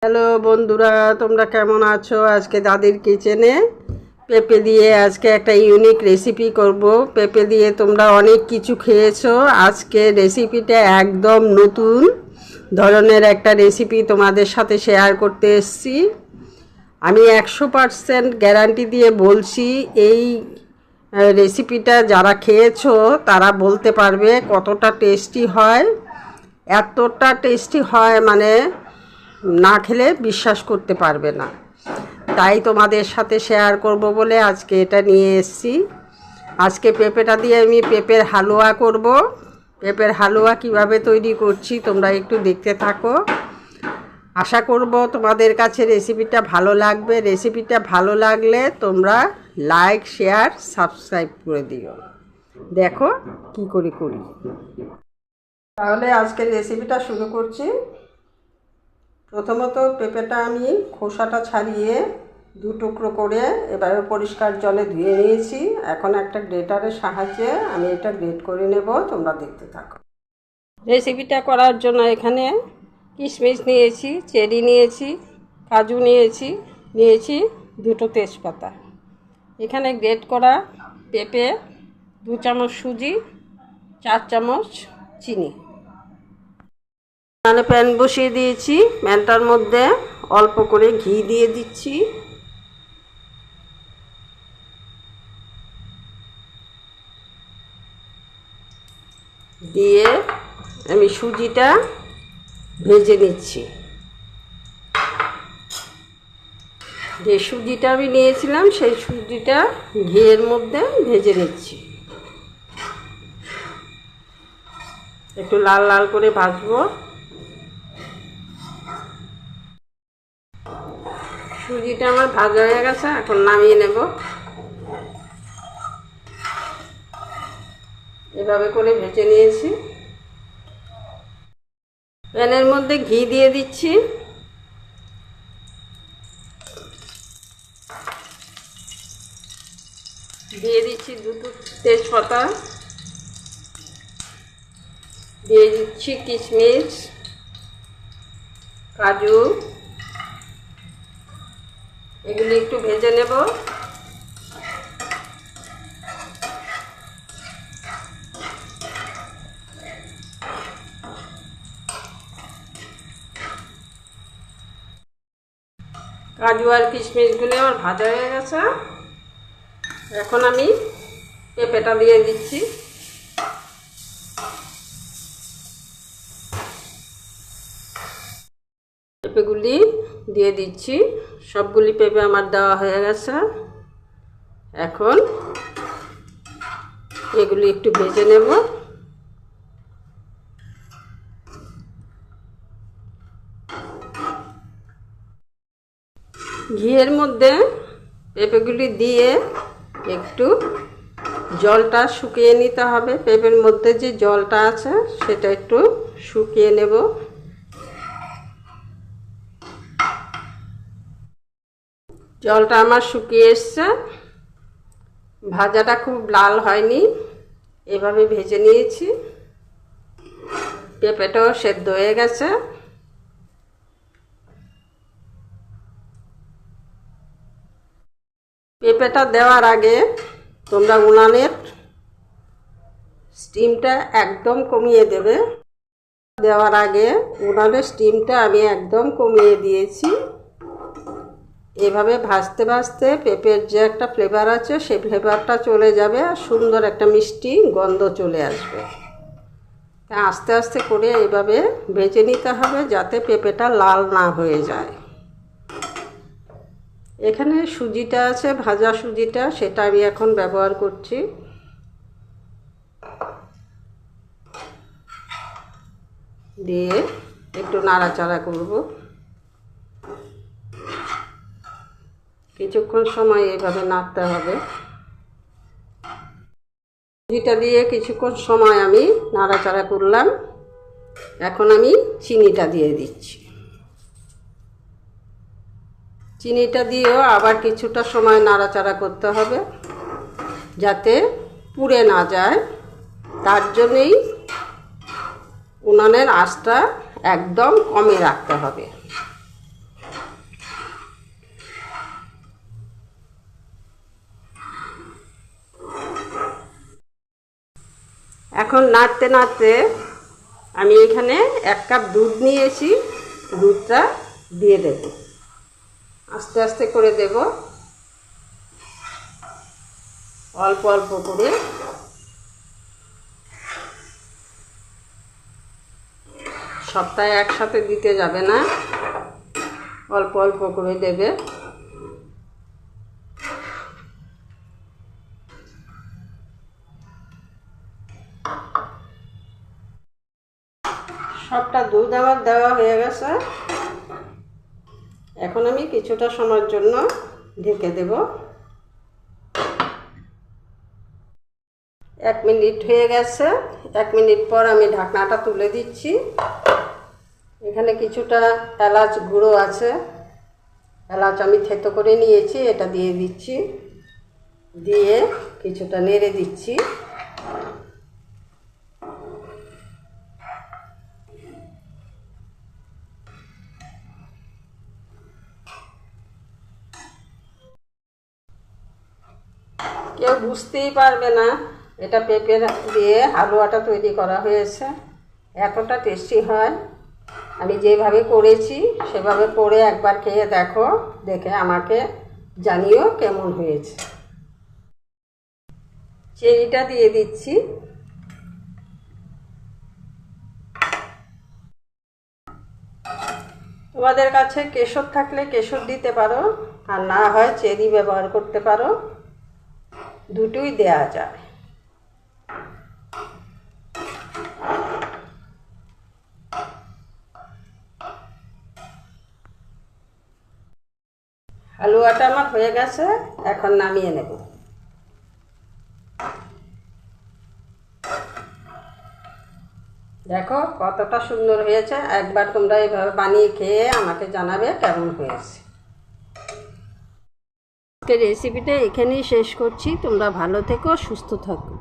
Hello বন্ধুরা, তোমরা কেমন আছো? আজকে দাদির কিচেনে পেঁপে দিয়ে আজকে একটা ইউনিক রেসিপি করব। পেঁপে দিয়ে তোমরা অনেক কিছু খেয়েছো, আজকে রেসিপিটা একদম নতুন ধরনের একটা রেসিপি তোমাদের সাথে শেয়ার করতে এসেছি। আমি 100% গ্যারান্টি দিয়ে বলছি, এই রেসিপিটা যারা খেয়েছো তারা বলতে পারবে কতটা টেস্টি হয়। এতটা টেস্টি হয় মানে না খেলে বিশ্বাস করতে পারবে না। তাই তোমাদের সাথে শেয়ার করব বলে আজকে এটা নিয়ে এসেছি। আজকে পেঁপেটা দিয়ে আমি পেঁপের হালুয়া করব। পেঁপের হালুয়া কিভাবে তৈরি করছি তোমরা একটু দেখতে থাকো। আশা করব তোমাদের কাছে রেসিপিটা ভালো লাগবে। রেসিপিটা ভালো লাগলে তোমরা লাইক, শেয়ার, সাবস্ক্রাইব করে দিও। দেখো কি করে করি। তাহলে আজকের রেসিপিটা শুরু করছি। প্রথমত পেঁপেটা আমি খোসাটা ছাড়িয়ে দু টুকরো করে এবারে পরিষ্কার জলে ধুয়ে নিয়েছি। এখন একটা গ্রেটারের সাহায্যে আমি এটা গ্রেট করে নেব, তোমরা দেখতে থাকো। রেসিপিটা করার জন্য এখানে কিশমিশ নিয়েছি, চেরি নিয়েছি, কাজু নিয়েছি দুটো তেজপাতা। এখানে গ্রেট করা পেঁপে, 2 চামচ সুজি, 4 চামচ চিনি। এখানে প্যান বসিয়ে দিয়েছি, প্যানটার মধ্যে অল্প করে ঘি দিয়ে দিচ্ছি। দিয়ে আমি সুজিটা ভেজে নিচ্ছি। যে সুজিটা আমি নিয়েছিলাম সেই সুজিটা ঘিয়ের মধ্যে ভেজে নিচ্ছি। একটু লাল লাল করে ভাজবো। সুজিটা আমার ভাজা হয়ে গেছে, এখন নামিয়ে নেব। এভাবে করে ভেজে নিয়েছি। প্যানের মধ্যে ঘি দিয়ে দিচ্ছি। দিয়ে দিচ্ছি দুটো তেজপাতা, দিয়ে দিচ্ছি কিশমিশ, কাজু, এগুলি একটু ভেজে নেব। কাজু আর কিশমিশগুলো আমার ভাজা হয়ে গেছে। এখন আমি পেঁপেটা দিয়ে দিচ্ছি। পেঁপেগুলি দিয়ে দিচ্ছি। সবগুলি পেঁপে আমার দেওয়া হয়ে গেছে। এখন এগুলি একটু ভেজে নেব। ঘিয়ের মধ্যে পেঁপেগুলি দিয়ে একটু জলটা শুকিয়ে নিতে হবে। পেঁপের মধ্যে যে জলটা আছে সেটা একটু শুকিয়ে নেব। জলটা আমার শুকিয়ে এসছে। ভাজাটা খুব লাল হয়নি, এভাবে ভেজে নিয়েছি। পেঁপেটাও সেদ্ধ হয়ে গেছে। পেঁপেটা দেওয়ার আগে তোমরা উনানের স্টিমটা একদম কমিয়ে দেবে। দেওয়ার আগে উনানের স্টিমটা আমি একদম কমিয়ে দিয়েছি। এভাবে ভাজতে ভাজতে পেঁপের যে একটা ফ্লেভার আছে সেই ফ্লেভারটা চলে যাবে আর সুন্দর একটা মিষ্টি গন্ধ চলে আসবে। আস্তে আস্তে করে এইভাবে ভেজে নিতে হবে যাতে পেঁপেটা লাল না হয়ে যায়। এখানে সুজিটা আছে, ভাজা সুজিটা, সেটা আমি এখন ব্যবহার করছি। দিয়ে একটু নাড়াচাড়া করব। কিছুক্ষণ সময় এইভাবে নাড়তে হবে। সুজিটা দিয়ে কিছুক্ষণ সময় আমি নাড়াচাড়া করলাম। এখন আমি চিনিটা দিয়ে দিচ্ছি। চিনিটা দিয়েও আবার কিছুটা সময় নাড়াচাড়া করতে হবে যাতে পুড়ে না যায়। তার জন্যই উনানের আঁচটা একদম কমে রাখতে হবে। এখন নাড়তে নাড়তে আমি এখানে 1 কাপ দুধ নিয়েছি, দুধটা দিয়ে দেব। আস্তে আস্তে করে দেব, অল্প অল্প করে। সবটাই একসাথে দিতে যাবে না, অল্প অল্প করে দেবে। সবটা দুধ আমার দেওয়া হয়ে গেছে। এখন আমি কিছুটা সময়ের জন্য ঢেকে দেব। 1 মিনিট হয়ে গেছে। 1 মিনিট পর আমি ঢাকনাটা তুলে দিচ্ছি। এখানে কিছুটা এলাচ গুঁড়ো আছে, এলাচ আমি থেতো করে নিয়েছি, এটা দিয়ে দিচ্ছি। দিয়ে কিছুটা নেড়ে দিচ্ছি। কেউ বুঝতেই পারবে না এটা পেঁপে দিয়ে হালুয়াটা তৈরি করা হয়েছে। এতটা টেস্টি হয়। আমি যেভাবে করেছি সেভাবে করে একবার খেয়ে দেখো, দেখে আমাকে জানিও কেমন হয়েছে। চেরিটা দিয়ে দিচ্ছি। তোমাদের কাছে কেশর থাকলে কেশর দিতে পারো, আর না হয় চেরি ব্যবহার করতে পারো, দুটোই দেয়া যায়। হালুয়াটা আমার হয়ে গেছে, এখন নামিয়ে নেব। দেখো কতটা সুন্দর হয়েছে। একবার তোমরা এইভাবে বানিয়ে খেয়ে আমাকে জানাবে কেমন হয়েছে। রেসিপিটা এখানেই শেষ করছি। তোমরা ভালো থেকো, সুস্থ থাকো।